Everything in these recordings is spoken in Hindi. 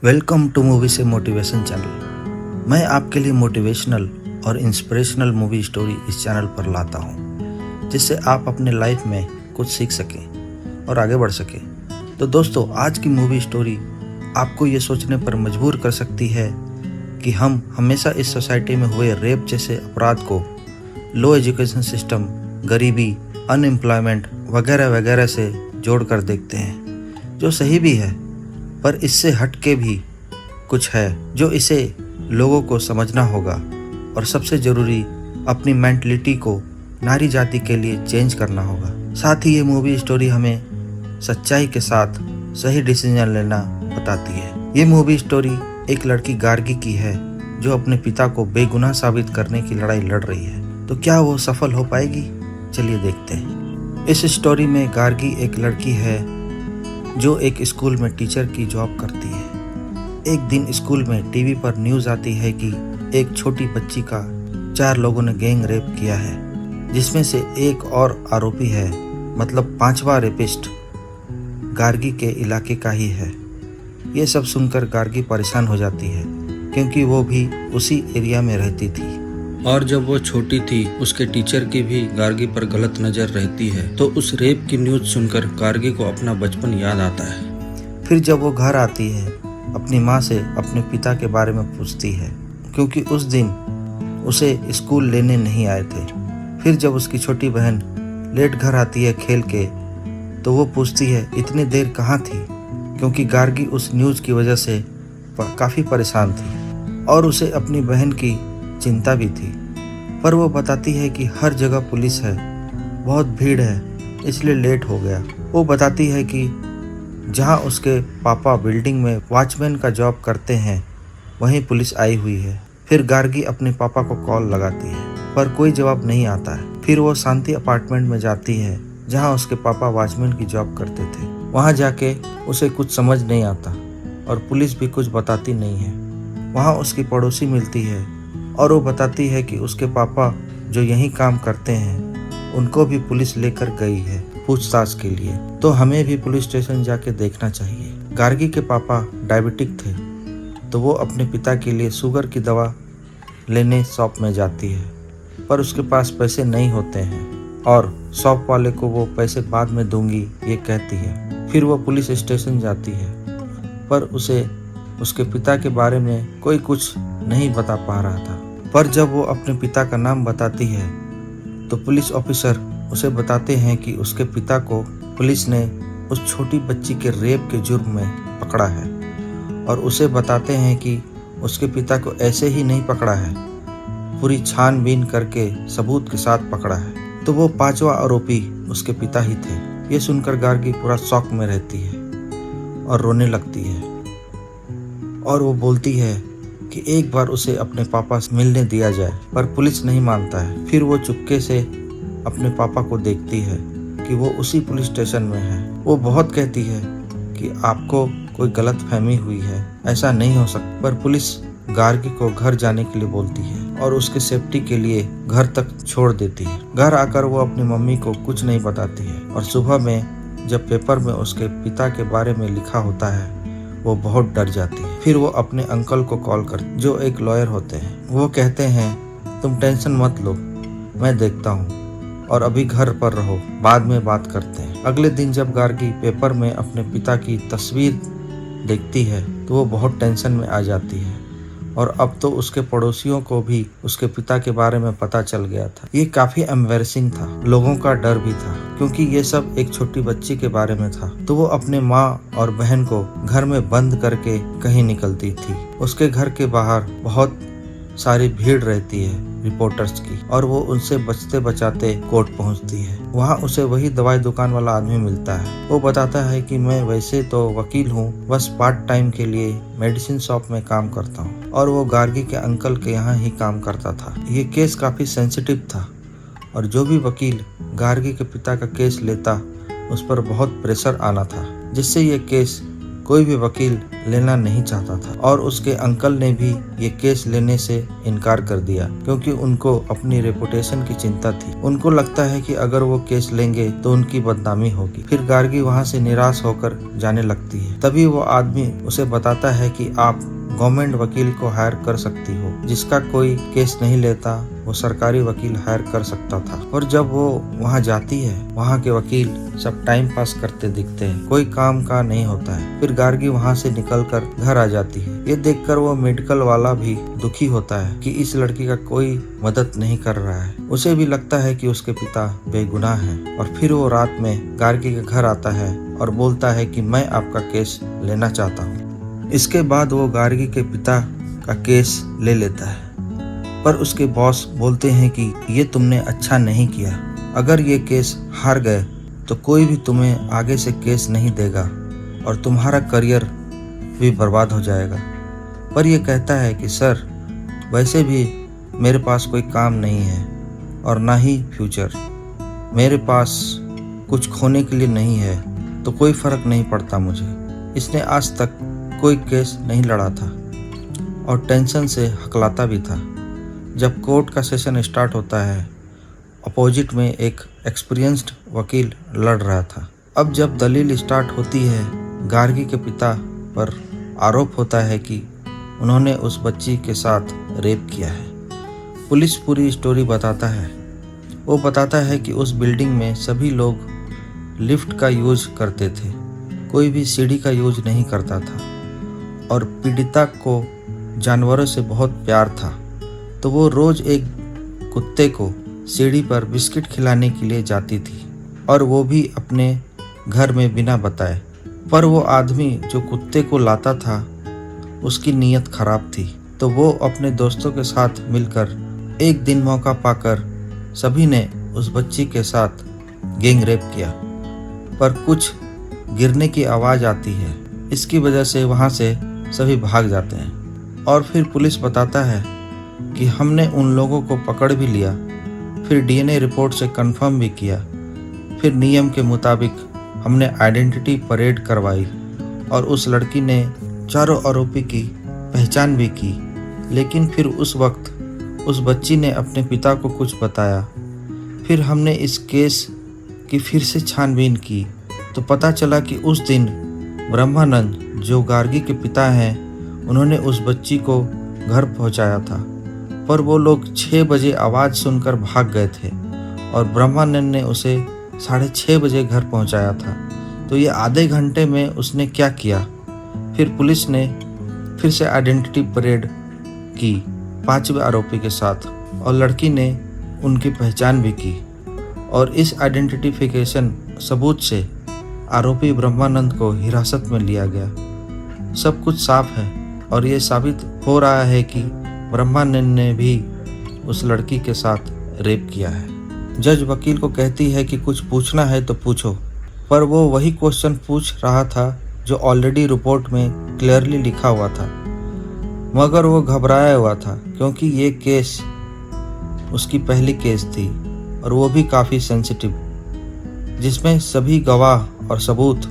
वेलकम टू मूवी से मोटिवेशन चैनल। मैं आपके लिए मोटिवेशनल और इंस्पिरेशनल मूवी स्टोरी इस चैनल पर लाता हूं, जिससे आप अपने लाइफ में कुछ सीख सकें और आगे बढ़ सकें। तो दोस्तों, आज की मूवी स्टोरी आपको ये सोचने पर मजबूर कर सकती है कि हम हमेशा इस सोसाइटी में हुए रेप जैसे अपराध को लो एजुकेशन सिस्टम, गरीबी, अनएम्प्लॉयमेंट वगैरह वगैरह से जोड़ कर देखते हैं, जो सही भी है, पर इससे हट के भी कुछ है जो इसे लोगों को समझना होगा। और सबसे ज़रूरी, अपनी मेंटलिटी को नारी जाति के लिए चेंज करना होगा। साथ ही ये मूवी स्टोरी हमें सच्चाई के साथ सही डिसीजन लेना बताती है। ये मूवी स्टोरी एक लड़की गार्गी की है, जो अपने पिता को बेगुनाह साबित करने की लड़ाई लड़ रही है। तो क्या वो सफल हो पाएगी? चलिए देखते हैं। इस स्टोरी में गार्गी एक लड़की है जो एक स्कूल में टीचर की जॉब करती है। एक दिन स्कूल में टीवी पर न्यूज़ आती है कि एक छोटी बच्ची का 4 लोगों ने गैंग रेप किया है, जिसमें से एक और आरोपी है, मतलब 5वां रेपिस्ट गार्गी के इलाके का ही है। ये सब सुनकर गार्गी परेशान हो जाती है, क्योंकि वो भी उसी एरिया में रहती थी। और जब वो छोटी थी, उसके टीचर की भी गार्गी पर गलत नज़र रहती है। तो उस रेप की न्यूज़ सुनकर गार्गी को अपना बचपन याद आता है। फिर जब वो घर आती है, अपनी माँ से अपने पिता के बारे में पूछती है, क्योंकि उस दिन उसे स्कूल लेने नहीं आए थे। फिर जब उसकी छोटी बहन लेट घर आती है खेल के, तो वो पूछती है इतनी देर कहाँ थी, क्योंकि गार्गी उस न्यूज़ की वजह से काफ़ी परेशान थी और उसे अपनी बहन की चिंता भी थी। पर वो बताती है कि हर जगह पुलिस है, बहुत भीड़ है, इसलिए लेट हो गया। वो बताती है कि जहाँ उसके पापा बिल्डिंग में वॉचमैन का जॉब करते हैं, वहीं पुलिस आई हुई है। फिर गार्गी अपने पापा को कॉल लगाती है, पर कोई जवाब नहीं आता है। फिर वो शांति अपार्टमेंट में जाती है, जहाँ उसके पापा वॉचमैन की जॉब करते थे। वहाँ जाके उसे कुछ समझ नहीं आता और पुलिस भी कुछ बताती नहीं है। वहाँ उसकी पड़ोसी मिलती है और वो बताती है कि उसके पापा जो यहीं काम करते हैं, उनको भी पुलिस लेकर गई है पूछताछ के लिए, तो हमें भी पुलिस स्टेशन जाके देखना चाहिए। गार्गी के पापा डायबिटिक थे, तो वो अपने पिता के लिए शुगर की दवा लेने शॉप में जाती है, पर उसके पास पैसे नहीं होते हैं और शॉप वाले को वो पैसे बाद में दूंगी ये कहती है। फिर वो पुलिस स्टेशन जाती है, पर उसे उसके पिता के बारे में कोई कुछ नहीं बता पा रहा था। पर जब वो अपने पिता का नाम बताती है, तो पुलिस ऑफिसर उसे बताते हैं कि उसके पिता को पुलिस ने उस छोटी बच्ची के रेप के जुर्म में पकड़ा है, और उसे बताते हैं कि उसके पिता को ऐसे ही नहीं पकड़ा है, पूरी छानबीन करके सबूत के साथ पकड़ा है। तो वो 5वां आरोपी उसके पिता ही थे। ये सुनकर गार्गी पूरा शॉक में रहती है और रोने लगती है, और वो बोलती है कि एक बार उसे अपने पापा से मिलने दिया जाए, पर पुलिस नहीं मानता है। फिर वो चुपके से अपने पापा को देखती है कि वो उसी पुलिस स्टेशन में है। वो बहुत कहती है कि आपको कोई गलत फहमी हुई है, ऐसा नहीं हो सकता। पर पुलिस गार्गी को घर जाने के लिए बोलती है और उसके सेफ्टी के लिए घर तक छोड़ देती है। घर आकर वो अपनी मम्मी को कुछ नहीं बताती है, और सुबह में जब पेपर में उसके पिता के बारे में लिखा होता है, वो बहुत डर जाती है। फिर वो अपने अंकल को कॉल कर, जो एक लॉयर होते हैं। वो कहते हैं तुम टेंशन मत लो, मैं देखता हूँ, और अभी घर पर रहो, बाद में बात करते हैं। अगले दिन जब गार्गी पेपर में अपने पिता की तस्वीर देखती है, तो वो बहुत टेंशन में आ जाती है, और अब तो उसके पड़ोसियों को भी उसके पिता के बारे में पता चल गया था। ये काफी एम्बैरेसिंग था, लोगों का डर भी था, क्योंकि ये सब एक छोटी बच्ची के बारे में था। तो वो अपने माँ और बहन को घर में बंद करके कहीं निकलती थी। उसके घर के बाहर बहुत सारी भीड़ रहती है रिपोर्टर्स की, और वो उनसे बचते बचाते कोर्ट पहुंचती है। वहाँ उसे वही दवाई दुकान वाला आदमी मिलता है। वो बताता है कि मैं वैसे तो वकील हूँ, बस पार्ट टाइम के लिए मेडिसिन शॉप में काम करता हूँ, और वो गार्गी के अंकल के यहाँ ही काम करता था। ये केस काफी सेंसिटिव था, और जो भी वकील गार्गी के पिता का केस लेता, उस पर बहुत प्रेशर आना था, जिससे ये केस कोई भी वकील लेना नहीं चाहता था और उसके अंकल ने भी ये केस लेने से इनकार कर दिया क्योंकि उनको अपनी रेपुटेशन की चिंता थी। उनको लगता है कि अगर वो केस लेंगे तो उनकी बदनामी होगी। फिर गार्गी वहाँ से निराश होकर जाने लगती है। तभी वो आदमी उसे बताता है कि आप गवर्नमेंट वकील को हायर कर सकती हो, जिसका कोई केस नहीं लेता वो सरकारी वकील हायर कर सकता था। और जब वो वहाँ जाती है, वहाँ के वकील सब टाइम पास करते दिखते हैं, कोई काम का नहीं होता है। फिर गार्गी वहाँ से निकलकर घर आ जाती है। ये देखकर वो मेडिकल वाला भी दुखी होता है कि इस लड़की का कोई मदद नहीं कर रहा है। उसे भी लगता है कि उसके पिता बेगुनाह हैं। और फिर वो रात में गार्गी के घर आता है और बोलता है कि मैं आपका केस लेना चाहता हूँ। इसके बाद वो गार्गी के पिता का केस ले लेता है, पर उसके बॉस बोलते हैं कि ये तुमने अच्छा नहीं किया। अगर ये केस हार गए तो कोई भी तुम्हें आगे से केस नहीं देगा और तुम्हारा करियर भी बर्बाद हो जाएगा। पर ये कहता है कि सर, वैसे भी मेरे पास कोई काम नहीं है और ना ही फ्यूचर। मेरे पास कुछ खोने के लिए नहीं है तो कोई फ़र्क नहीं पड़ता मुझे। इसने आज तक कोई केस नहीं लड़ा था और टेंशन से हकलाता भी था। जब कोर्ट का सेशन स्टार्ट होता है, अपोजिट में एक एक्सपीरियंस्ड वकील लड़ रहा था। अब जब दलील स्टार्ट होती है, गार्गी के पिता पर आरोप होता है कि उन्होंने उस बच्ची के साथ रेप किया है। पुलिस पूरी स्टोरी बताता है। वो बताता है कि उस बिल्डिंग में सभी लोग लिफ्ट का यूज करते थे, कोई भी सीढ़ी का यूज नहीं करता था और पीड़िता को जानवरों से बहुत प्यार था, तो वो रोज़ एक कुत्ते को सीढ़ी पर बिस्किट खिलाने के लिए जाती थी और वो भी अपने घर में बिना बताए। पर वो आदमी जो कुत्ते को लाता था, उसकी नीयत खराब थी, तो वो अपने दोस्तों के साथ मिलकर एक दिन मौका पाकर सभी ने उस बच्ची के साथ गैंग रेप किया। पर कुछ गिरने की आवाज़ आती है, इसकी वजह से वहाँ से सभी भाग जाते हैं। और फिर पुलिस बताता है कि हमने उन लोगों को पकड़ भी लिया, फिर डीएनए रिपोर्ट से कंफर्म भी किया, फिर नियम के मुताबिक हमने आइडेंटिटी परेड करवाई और उस लड़की ने चारों आरोपी की पहचान भी की। लेकिन फिर उस वक्त उस बच्ची ने अपने पिता को कुछ बताया। फिर हमने इस केस की फिर से छानबीन की तो पता चला कि उस दिन ब्रह्मानंद, जो गार्गी के पिता हैं, उन्होंने उस बच्ची को घर पहुंचाया था। पर वो लोग 6 बजे आवाज़ सुनकर भाग गए थे और ब्रह्मानंद ने उसे 6:30 बजे घर पहुंचाया था। तो ये आधे घंटे में उसने क्या किया? फिर पुलिस ने फिर से आइडेंटिटी परेड की 5वें आरोपी के साथ और लड़की ने उनकी पहचान भी की और इस आइडेंटिफिकेशन सबूत से आरोपी ब्रह्मानंद को हिरासत में लिया गया। सब कुछ साफ है और ये साबित हो रहा है कि ब्रह्मानंद ने भी उस लड़की के साथ रेप किया है। जज वकील को कहती है कि कुछ पूछना है तो पूछो, पर वो वही क्वेश्चन पूछ रहा था जो ऑलरेडी रिपोर्ट में क्लियरली लिखा हुआ था। मगर वो घबराया हुआ था क्योंकि ये केस उसकी पहली केस थी और वो भी काफ़ी सेंसिटिव, जिसमें सभी गवाह और सबूत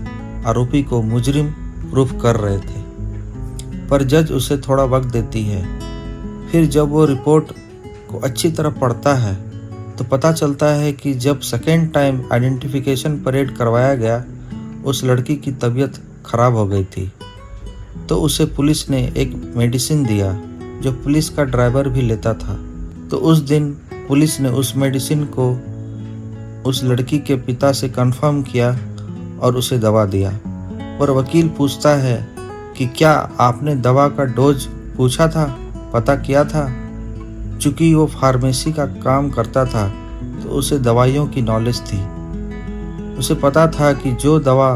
आरोपी को मुजरिम प्रूफ कर रहे थे। पर जज उसे थोड़ा वक्त देती है। फिर जब वो रिपोर्ट को अच्छी तरह पढ़ता है तो पता चलता है कि जब सेकेंड टाइम आइडेंटिफिकेशन परेड करवाया गया, उस लड़की की तबीयत खराब हो गई थी। तो उसे पुलिस ने एक मेडिसिन दिया जो पुलिस का ड्राइवर भी लेता था। तो उस दिन पुलिस ने उस मेडिसिन को उस लड़की के पिता से कंफर्म किया और उसे दवा दिया। और वकील पूछता है कि क्या आपने दवा का डोज पूछा था, पता किया था? चूँकि वो फार्मेसी का काम करता था तो उसे दवाइयों की नॉलेज थी। उसे पता था कि जो दवा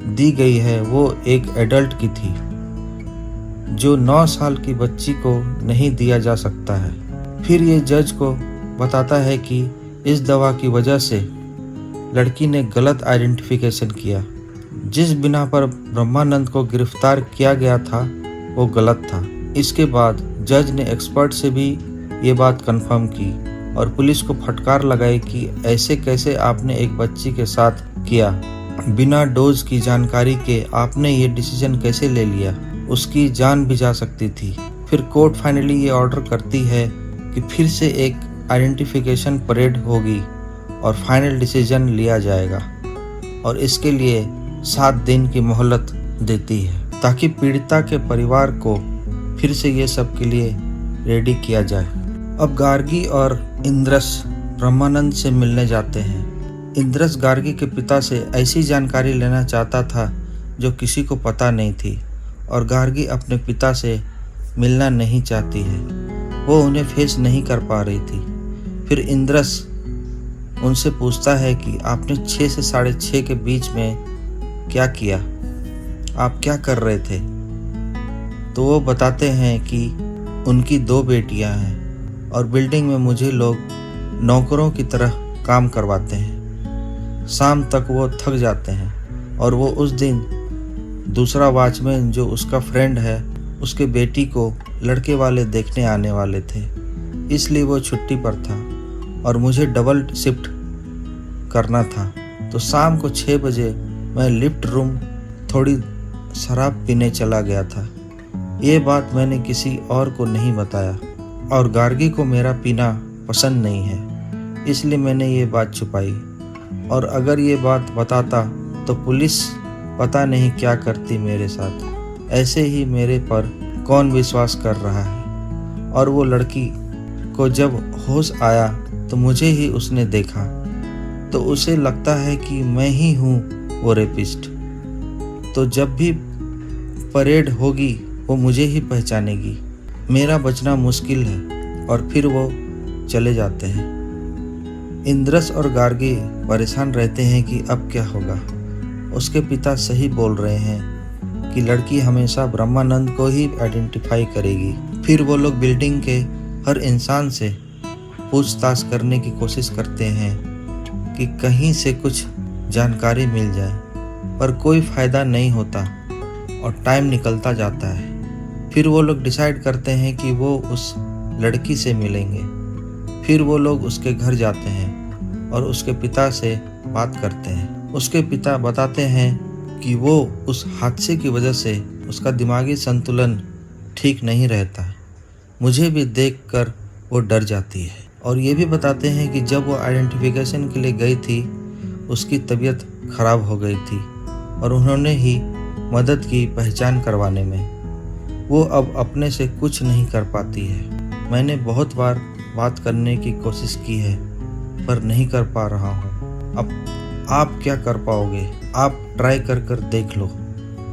दी गई है वो एक एडल्ट की थी, जो 9 साल की बच्ची को नहीं दिया जा सकता है। फिर ये जज को बताता है कि इस दवा की वजह से लड़की ने गलत आइडेंटिफिकेशन किया। जिस बिना पर ब्रह्मानंद को गिरफ्तार किया गया था वो गलत था। इसके बाद जज ने एक्सपर्ट से भी ये बात कंफर्म की और पुलिस को फटकार लगाई कि ऐसे कैसे आपने एक बच्ची के साथ किया। बिना डोज की जानकारी के आपने ये डिसीजन कैसे ले लिया? उसकी जान भी जा सकती थी। फिर कोर्ट फाइनली ये ऑर्डर करती है कि फिर से एक आइडेंटिफिकेशन परेड होगी और फाइनल डिसीजन लिया जाएगा, और इसके लिए 7 दिन की मोहलत देती है ताकि पीड़िता के परिवार को फिर से ये सब के लिए रेडी किया जाए। अब गार्गी और इंद्रस ब्रह्मानंद से मिलने जाते हैं। इंद्रस गार्गी के पिता से ऐसी जानकारी लेना चाहता था जो किसी को पता नहीं थी, और गार्गी अपने पिता से मिलना नहीं चाहती है। वो उन्हें फेस नहीं कर पा रही थी। फिर इंद्रस उनसे पूछता है कि आपने 6 से 6:30 के बीच में क्या किया, आप क्या कर रहे थे? तो वो बताते हैं कि उनकी 2 बेटियां हैं और बिल्डिंग में मुझे लोग नौकरों की तरह काम करवाते हैं। शाम तक वो थक जाते हैं और वो उस दिन दूसरा वॉचमैन जो उसका फ्रेंड है, उसके बेटी को लड़के वाले देखने आने वाले थे, इसलिए वो छुट्टी पर था और मुझे डबल शिफ्ट करना था। तो शाम को 6 बजे मैं लिफ्ट रूम थोड़ी शराब पीने चला गया था। ये बात मैंने किसी और को नहीं बताया, और गार्गी को मेरा पीना पसंद नहीं है, इसलिए मैंने ये बात छुपाई। और अगर ये बात बताता तो पुलिस पता नहीं क्या करती मेरे साथ। ऐसे ही मेरे पर कौन विश्वास कर रहा है। और वो लड़की को जब होश आया तो मुझे ही उसने देखा, तो उसे लगता है कि मैं ही हूँ वो रेपिस्ट। तो जब भी परेड होगी वो मुझे ही पहचानेगी। मेरा बचना मुश्किल है। और फिर वो चले जाते हैं। इंद्रस और गार्गी परेशान रहते हैं कि अब क्या होगा। उसके पिता सही बोल रहे हैं कि लड़की हमेशा ब्रह्मानंद को ही आइडेंटिफाई करेगी। फिर वो लोग बिल्डिंग के हर इंसान से पूछताछ करने की कोशिश करते हैं कि कहीं से कुछ जानकारी मिल जाए, पर कोई फ़ायदा नहीं होता और टाइम निकलता जाता है। फिर वो लोग डिसाइड करते हैं कि वो उस लड़की से मिलेंगे। फिर वो लोग उसके घर जाते हैं और उसके पिता से बात करते हैं। उसके पिता बताते हैं कि वो उस हादसे की वजह से उसका दिमागी संतुलन ठीक नहीं रहता है। मुझे भी देखकर वो डर जाती है, और ये भी बताते हैं कि जब वो आइडेंटिफिकेशन के लिए गई थी उसकी तबीयत खराब हो गई थी और उन्होंने ही मदद की पहचान करवाने में। वो अब अपने से कुछ नहीं कर पाती है। मैंने बहुत बार बात करने की कोशिश की है पर नहीं कर पा रहा हूँ। अब आप क्या कर पाओगे? आप ट्राई कर देख लो,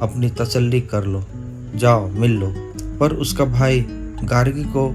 अपनी तसल्ली कर लो, जाओ मिल लो। पर उसका भाई गार्गी को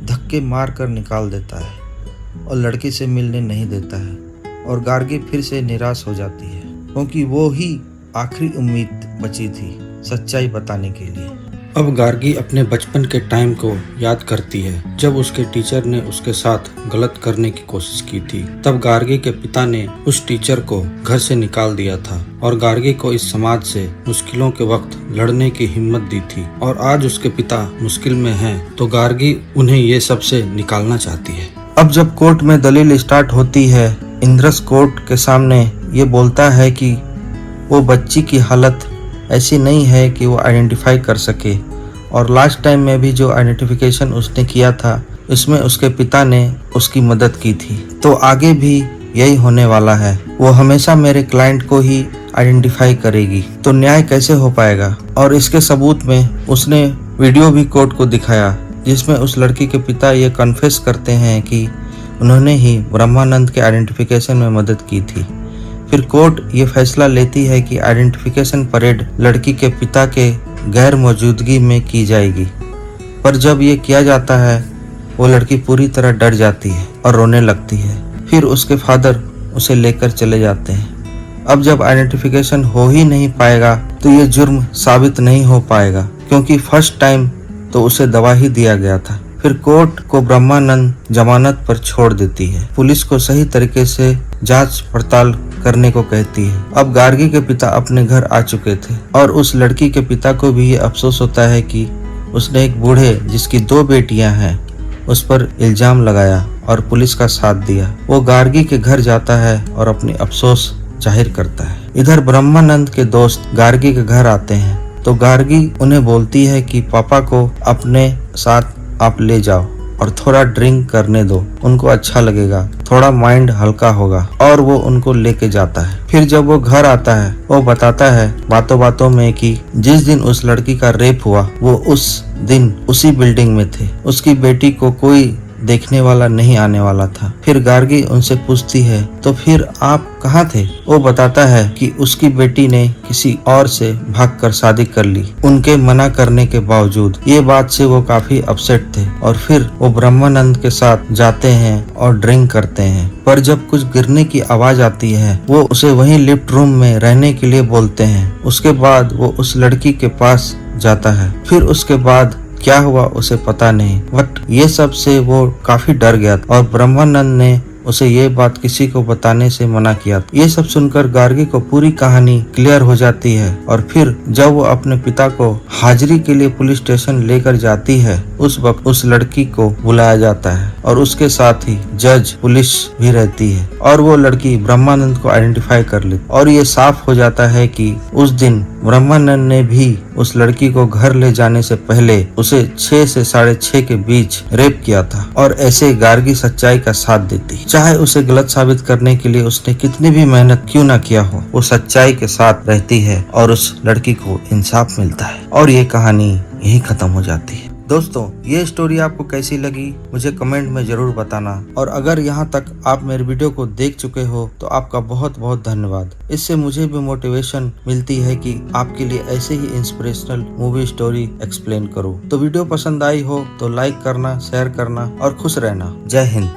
धक्के मार कर निकाल देता है और लड़की से मिलने नहीं देता है, और गार्गी फिर से निराश हो जाती है क्योंकि वो ही आखिरी उम्मीद बची थी सच्चाई बताने के लिए। अब गार्गी अपने बचपन के टाइम को याद करती है जब उसके टीचर ने उसके साथ गलत करने की कोशिश की थी। तब गार्गी के पिता ने उस टीचर को घर से निकाल दिया था और गार्गी को इस समाज से मुश्किलों के वक्त लड़ने की हिम्मत दी थी। और आज उसके पिता मुश्किल में हैं तो गार्गी उन्हें ये सब से निकालना चाहती है। अब जब कोर्ट में दलील स्टार्ट होती है, इंद्रस कोर्ट के सामने ये बोलता है कि वो बच्ची की हालत ऐसी नहीं है कि वो आइडेंटिफाई कर सके, और लास्ट टाइम में भी जो आइडेंटिफिकेशन उसने किया था उसमें उसके पिता ने उसकी मदद की थी, तो आगे भी यही होने वाला है। वो हमेशा मेरे क्लाइंट को ही आइडेंटिफाई करेगी, तो न्याय कैसे हो पाएगा? और इसके सबूत में उसने वीडियो भी कोर्ट को दिखाया जिसमें उस लड़की के पिता ये कन्फेस करते हैं कि उन्होंने ही ब्रह्मानंद के आइडेंटिफिकेशन में मदद की थी। फिर कोर्ट ये फैसला लेती है कि आइडेंटिफिकेशन परेड लड़की के पिता के गैर मौजूदगी में की जाएगी। पर जब ये किया जाता है वो लड़की पूरी तरह डर जाती है और रोने लगती है। फिर उसके फादर उसे लेकर चले जाते हैं। अब जब आइडेंटिफिकेशन हो ही नहीं पाएगा तो ये जुर्म साबित नहीं हो पाएगा, क्योंकि फर्स्ट टाइम तो उसे दवा ही दिया गया था। फिर कोर्ट को ब्रह्मानंद जमानत पर छोड़ देती है। पुलिस को सही तरीके से जांच पड़ताल करने को कहती है। अब गार्गी के पिता अपने घर आ चुके थे और उस लड़की के पिता को भी ये अफसोस होता है कि उसने एक बूढ़े जिसकी 2 बेटियां हैं उस पर इल्जाम लगाया और पुलिस का साथ दिया। वो गार्गी के घर जाता है और अपनी अफसोस जाहिर करता है। इधर ब्रह्मानंद के दोस्त गार्गी के घर आते हैं तो गार्गी उन्हें बोलती है कि पापा को अपने साथ आप ले जाओ और थोड़ा ड्रिंक करने दो, उनको अच्छा लगेगा, थोड़ा माइंड हल्का होगा। और वो उनको लेके जाता है। फिर जब वो घर आता है वो बताता है बातों बातों में कि जिस दिन उस लड़की का रेप हुआ वो उस दिन उसी बिल्डिंग में थे, उसकी बेटी को कोई देखने वाला नहीं आने वाला था। फिर गार्गी उनसे पूछती है तो फिर आप कहाँ थे? वो बताता है कि उसकी बेटी ने किसी और से भागकर शादी कर ली, उनके मना करने के बावजूद। ये बात से वो काफी अपसेट थे और फिर वो ब्रह्मानंद के साथ जाते हैं और ड्रिंक करते हैं। पर जब कुछ गिरने की आवाज आती है वो उसे वहीं लिफ्ट रूम में रहने के लिए बोलते हैं। उसके बाद वो उस लड़की के पास जाता है। फिर उसके बाद क्या हुआ उसे पता नहीं, बट ये सब से वो काफी डर गया और ब्रह्मानंद ने उसे ये बात किसी को बताने से मना किया। ये सब सुनकर गार्गी को पूरी कहानी क्लियर हो जाती है और फिर जब वो अपने पिता को हाजिरी के लिए पुलिस स्टेशन लेकर जाती है उस वक्त उस लड़की को बुलाया जाता है और उसके साथ ही जज पुलिस भी रहती है और वो लड़की ब्रह्मानंद को आइडेंटिफाई कर ली और ये साफ हो जाता है कि उस दिन ब्रह्मानंद ने भी उस लड़की को घर ले जाने से पहले उसे 6 से 6:30 के बीच रेप किया था। और ऐसे गार्गी सच्चाई का साथ देती, चाहे उसे गलत साबित करने के लिए उसने कितनी भी मेहनत क्यों ना किया हो, वो सच्चाई के साथ रहती है और उस लड़की को इंसाफ मिलता है और ये कहानी यही खत्म हो जाती है। दोस्तों ये स्टोरी आपको कैसी लगी मुझे कमेंट में जरूर बताना और अगर यहाँ तक आप मेरे वीडियो को देख चुके हो तो आपका बहुत बहुत धन्यवाद। इससे मुझे भी मोटिवेशन मिलती है कि आपके लिए ऐसे ही इंस्पिरेशनल मूवी स्टोरी एक्सप्लेन करूँ। तो वीडियो पसंद आई हो तो लाइक करना, शेयर करना और खुश रहना। जय हिंद।